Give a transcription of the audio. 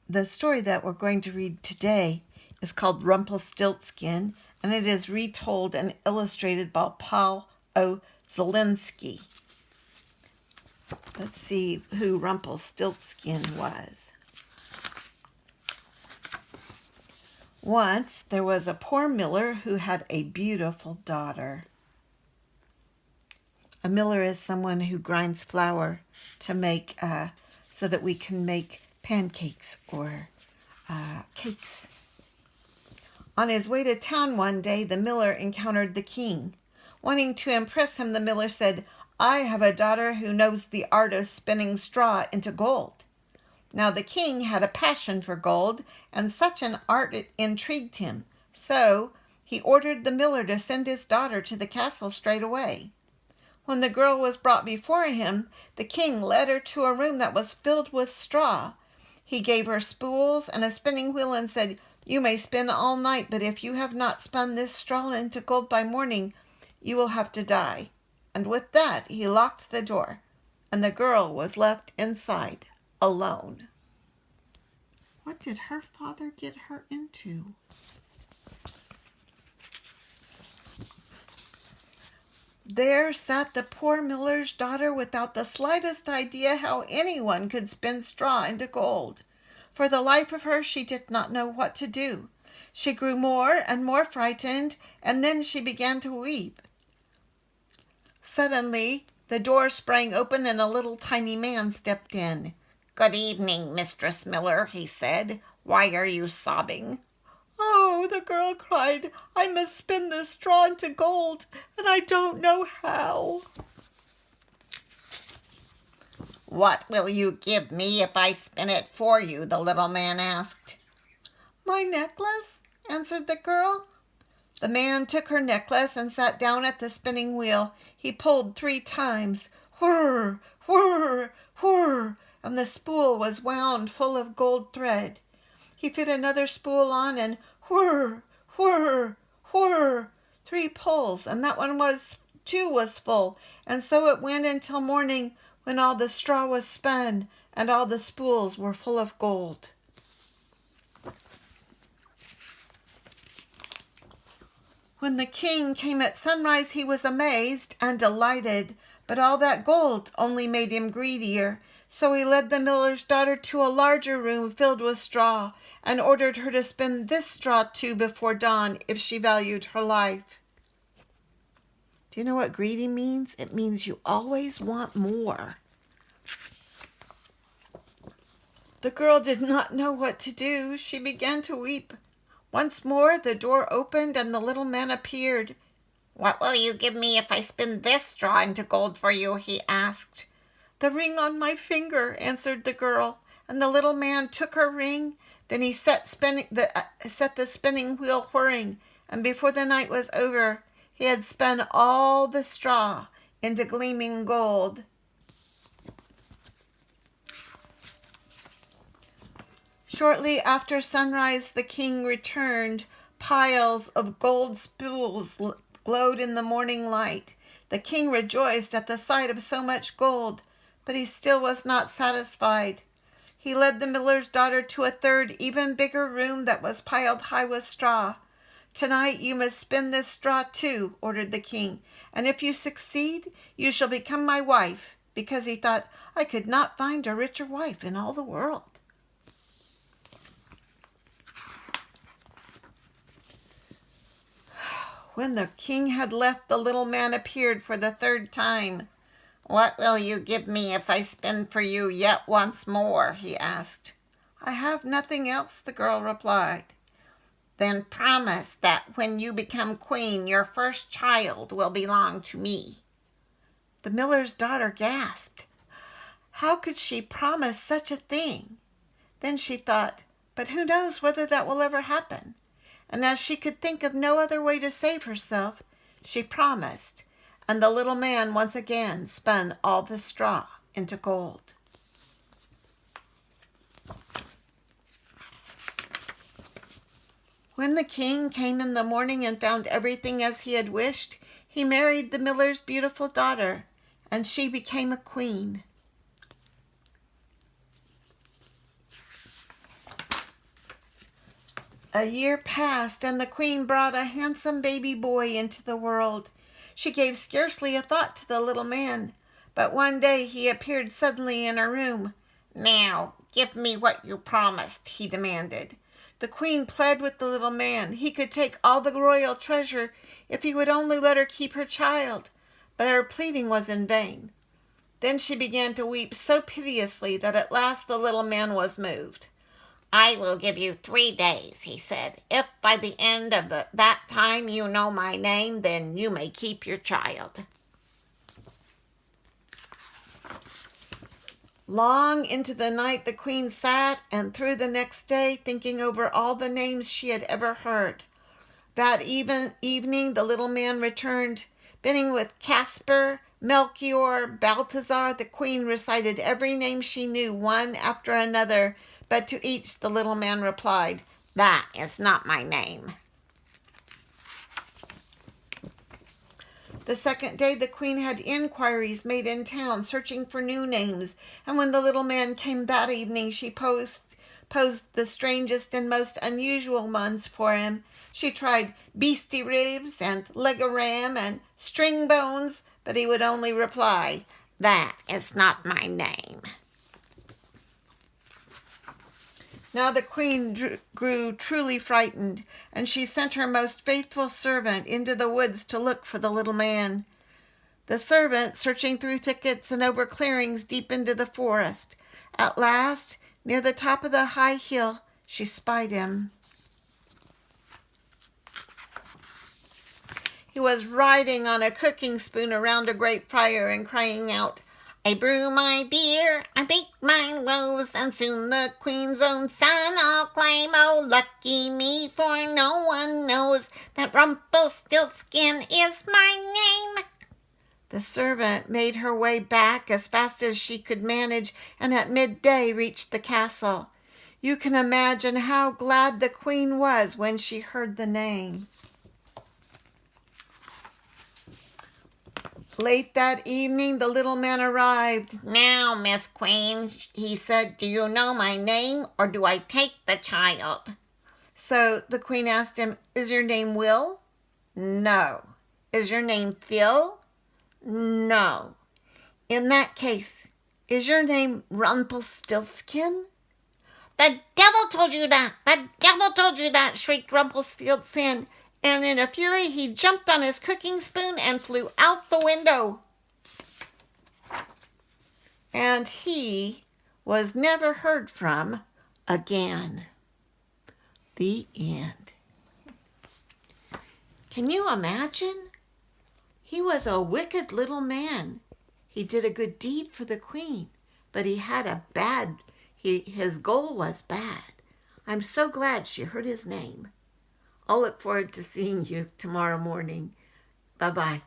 The story that we're going to read today is called Rumpelstiltskin, and it is retold and illustrated by Paul O. Zelinsky. Let's see who Rumpelstiltskin was. Once there was a poor miller who had a beautiful daughter. A miller is someone who grinds flour to make so that we can make pancakes or cakes. On his way to town one day, the miller encountered the king. Wanting to impress him, the miller said, "I have a daughter who knows the art of spinning straw into gold." Now the king had a passion for gold, and such an art intrigued him. So he ordered the miller to send his daughter to the castle straight away. When the girl was brought before him, the king led her to a room that was filled with straw. He gave her spools and a spinning wheel and said, "You may spin all night, but if you have not spun this straw into gold by morning, you will have to die." And with that, he locked the door, and the girl was left inside, alone. What did her father get her into? There sat the poor miller's daughter without the slightest idea how anyone could spin straw into gold. For the life of her, she did not know what to do. She grew more and more frightened, and then she began to weep. Suddenly, the door sprang open and a little tiny man stepped in. "Good evening, Mistress Miller," he said. "Why are you sobbing?" "Oh," the girl cried, "I must spin this straw into gold, and I don't know how." "What will you give me if I spin it for you?" the little man asked. "My necklace," answered the girl. The man took her necklace and sat down at the spinning wheel. He pulled 3 times. Whirr, whirr, whirr, and the spool was wound full of gold thread. He fit another spool on and whirr, whirr, whirr, 3 pulls, and that one too was full, and so it went until morning, when all the straw was spun and all the spools were full of gold. When the king came at sunrise, he was amazed and delighted, but all that gold only made him greedier. So he led the miller's daughter to a larger room filled with straw, and ordered her to spin this straw too before dawn if she valued her life. Do you know what greedy means? It means you always want more. The girl did not know what to do. She began to weep. Once more the door opened and the little man appeared. "What will you give me if I spin this straw into gold for you?" he asked. "The ring on my finger," answered the girl, and the little man took her ring. Then he set the spinning wheel whirring, and before the night was over, he had spun all the straw into gleaming gold. Shortly after sunrise, the king returned. Piles of gold spools glowed in the morning light. The king rejoiced at the sight of so much gold, but he still was not satisfied. He led the miller's daughter to a third, even bigger room that was piled high with straw. "Tonight you must spin this straw too," ordered the king, "and if you succeed, you shall become my wife," because he thought, "I could not find a richer wife in all the world." When the king had left, the little man appeared for the 3rd time. "What will you give me if I spin for you yet once more?" he asked. "I have nothing else," the girl replied. "Then promise that when you become queen, your first child will belong to me." The miller's daughter gasped. How could she promise such a thing? Then she thought, but who knows whether that will ever happen? And as she could think of no other way to save herself, she promised, and the little man once again spun all the straw into gold. When the king came in the morning and found everything as he had wished, he married the miller's beautiful daughter, and she became a queen. A year passed, and the queen brought a handsome baby boy into the world. She gave scarcely a thought to the little man, but one day he appeared suddenly in her room. Now, give me what you promised, he demanded. The queen pled with the little man. He could take all the royal treasure if he would only let her keep her child, but her pleading was in vain. Then she began to weep so piteously that at last the little man was moved. I will give you 3 days, he said. If by the end of that time you know my name, then you may keep your child. Long into the night the queen sat, and through the next day, thinking over all the names she had ever heard. That evening the little man returned, beginning with Caspar, Melchior, Balthazar. The queen recited every name she knew, one after another, but to each the little man replied, That is not my name. The second day the queen had inquiries made in town, searching for new names, and when the little man came that evening, she posed the strangest and most unusual ones for him. She tried Beastie Ribs and Leg o' Ram and String Bones, but he would only reply, That is not my name. Now the queen grew truly frightened, and she sent her most faithful servant into the woods to look for the little man. The servant, searching through thickets and over clearings deep into the forest, at last, near the top of the high hill, she spied him. He was riding on a cooking spoon around a great fire and crying out, I brew my beer, I bake my loaves, and soon the queen's own son I'll claim. Oh, lucky me, for no one knows that Rumpelstiltskin is my name. The servant made her way back as fast as she could manage, and at midday reached the castle. You can imagine how glad the queen was when she heard the name. Late that evening the little man arrived. Now, Miss Queen, he said, do you know my name, or do I take the child? So the queen asked him, Is your name Will? No. Is your name Phil? No. In that case, is your name Rumpelstiltskin? The devil told you that! The devil told you that! Shrieked Rumpelstiltskin, and in a fury he jumped on his cooking spoon and flew out the window. And he was never heard from again. The end. Can you imagine? He was a wicked little man. He did a good deed for the queen, but he had his goal was bad. I'm so glad she heard his name. I'll look forward to seeing you tomorrow morning. Bye-bye.